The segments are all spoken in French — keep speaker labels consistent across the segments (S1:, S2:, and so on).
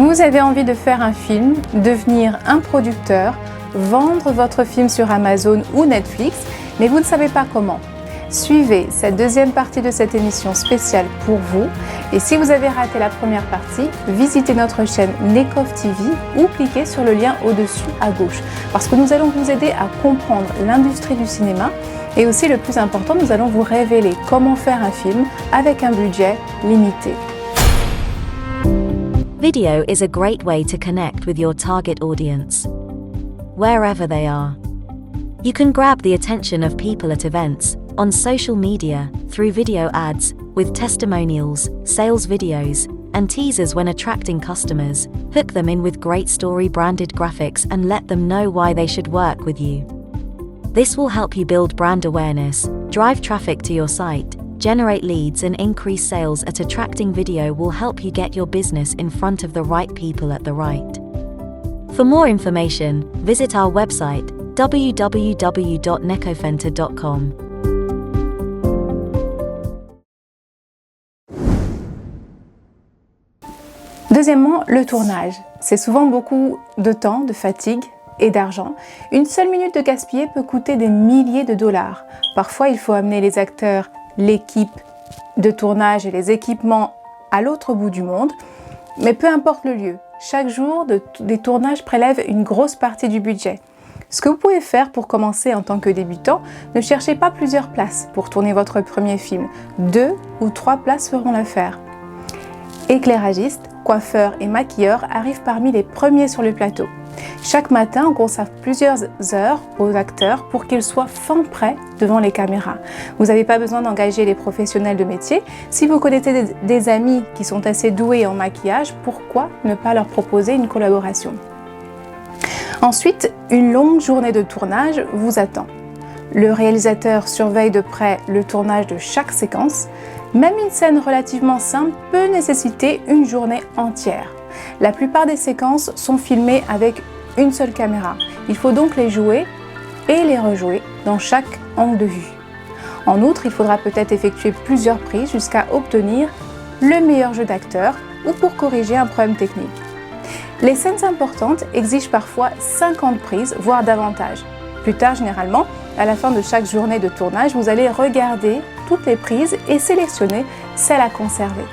S1: Vous avez envie de faire un film, devenir un producteur, vendre votre film sur Amazon ou Netflix, mais vous ne savez pas comment. Suivez cette deuxième partie de cette émission spéciale pour vous. Et si vous avez raté la première partie, visitez notre chaîne Nekov TV ou cliquez sur le lien au-dessus à gauche. Parce que nous allons vous aider à comprendre l'industrie du cinéma et aussi, le plus important, nous allons vous révéler comment faire un film avec un budget limité.
S2: Video is a great way to connect with your target audience, wherever they are. You can grab the attention of people at events, on social media, through video ads, with testimonials, sales videos, and teasers when attracting customers. Hook them in with great story-branded graphics and let them know why they should work with you. This will help you build brand awareness, drive traffic to your site, generate leads and increase sales. At attracting video will help you get your business in front of the right people at the right. For more information, visit our website www.nekofenta.com.
S1: Deuxièmement, le tournage. C'est souvent beaucoup de temps, de fatigue et d'argent. Une seule minute de gaspillé peut coûter des milliers de dollars. Parfois, il faut amener les acteurs, l'équipe de tournage et les équipements à l'autre bout du monde. Mais peu importe le lieu, chaque jour des tournages prélèvent une grosse partie du budget. Ce que vous pouvez faire pour commencer en tant que débutant, ne cherchez pas plusieurs places pour tourner votre premier film. 2 ou 3 places feront l'affaire. Éclairagistes, coiffeurs et maquilleurs arrivent parmi les premiers sur le plateau. Chaque matin, on consacre plusieurs heures aux acteurs pour qu'ils soient fin prêts devant les caméras. Vous n'avez pas besoin d'engager les professionnels de métier. Si vous connaissez des amis qui sont assez doués en maquillage, pourquoi ne pas leur proposer une collaboration? Ensuite, une longue journée de tournage vous attend. Le réalisateur surveille de près le tournage de chaque séquence. Même une scène relativement simple peut nécessiter une journée entière. La plupart des séquences sont filmées avec une seule caméra. Il faut donc les jouer et les rejouer dans chaque angle de vue. En outre, il faudra peut-être effectuer plusieurs prises jusqu'à obtenir le meilleur jeu d'acteur ou pour corriger un problème technique. Les scènes importantes exigent parfois 50 prises, voire davantage. Plus tard, généralement, à la fin de chaque journée de tournage, vous allez regarder toutes les prises et sélectionner celles à conserver.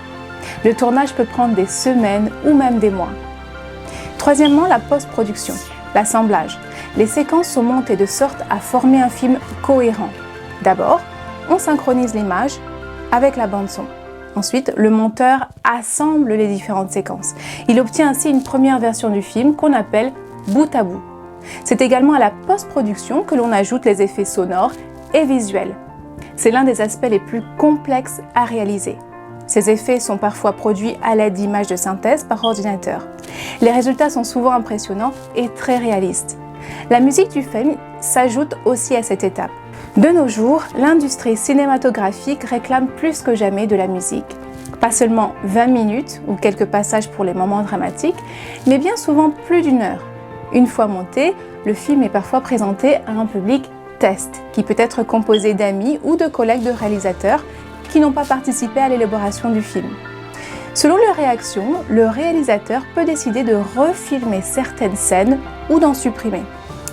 S1: Le tournage peut prendre des semaines ou même des mois. Troisièmement, la post-production, l'assemblage. Les séquences sont montées de sorte à former un film cohérent. D'abord, on synchronise l'image avec la bande-son. Ensuite, le monteur assemble les différentes séquences. Il obtient ainsi une première version du film qu'on appelle bout à bout. C'est également à la post-production que l'on ajoute les effets sonores et visuels. C'est l'un des aspects les plus complexes à réaliser. Ces effets sont parfois produits à l'aide d'images de synthèse par ordinateur. Les résultats sont souvent impressionnants et très réalistes. La musique du film s'ajoute aussi à cette étape. De nos jours, l'industrie cinématographique réclame plus que jamais de la musique. Pas seulement 20 minutes ou quelques passages pour les moments dramatiques, mais bien souvent plus d'1 heure. Une fois monté, le film est parfois présenté à un public test, qui peut être composé d'amis ou de collègues de réalisateurs qui n'ont pas participé à l'élaboration du film. Selon leur réaction, le réalisateur peut décider de refilmer certaines scènes ou d'en supprimer.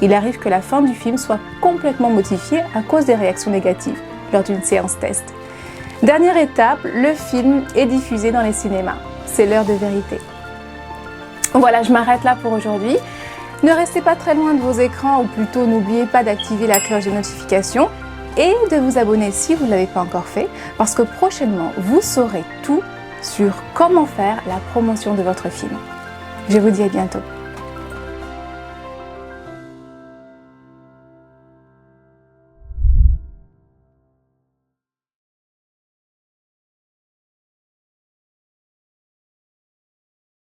S1: Il arrive que la fin du film soit complètement modifiée à cause des réactions négatives lors d'une séance test. Dernière étape, le film est diffusé dans les cinémas. C'est l'heure de vérité. Voilà, je m'arrête là pour aujourd'hui. Ne restez pas très loin de vos écrans, ou plutôt n'oubliez pas d'activer la cloche de notification et de vous abonner si vous ne l'avez pas encore fait, parce que prochainement, vous saurez tout sur comment faire la promotion de votre film. Je vous dis à bientôt.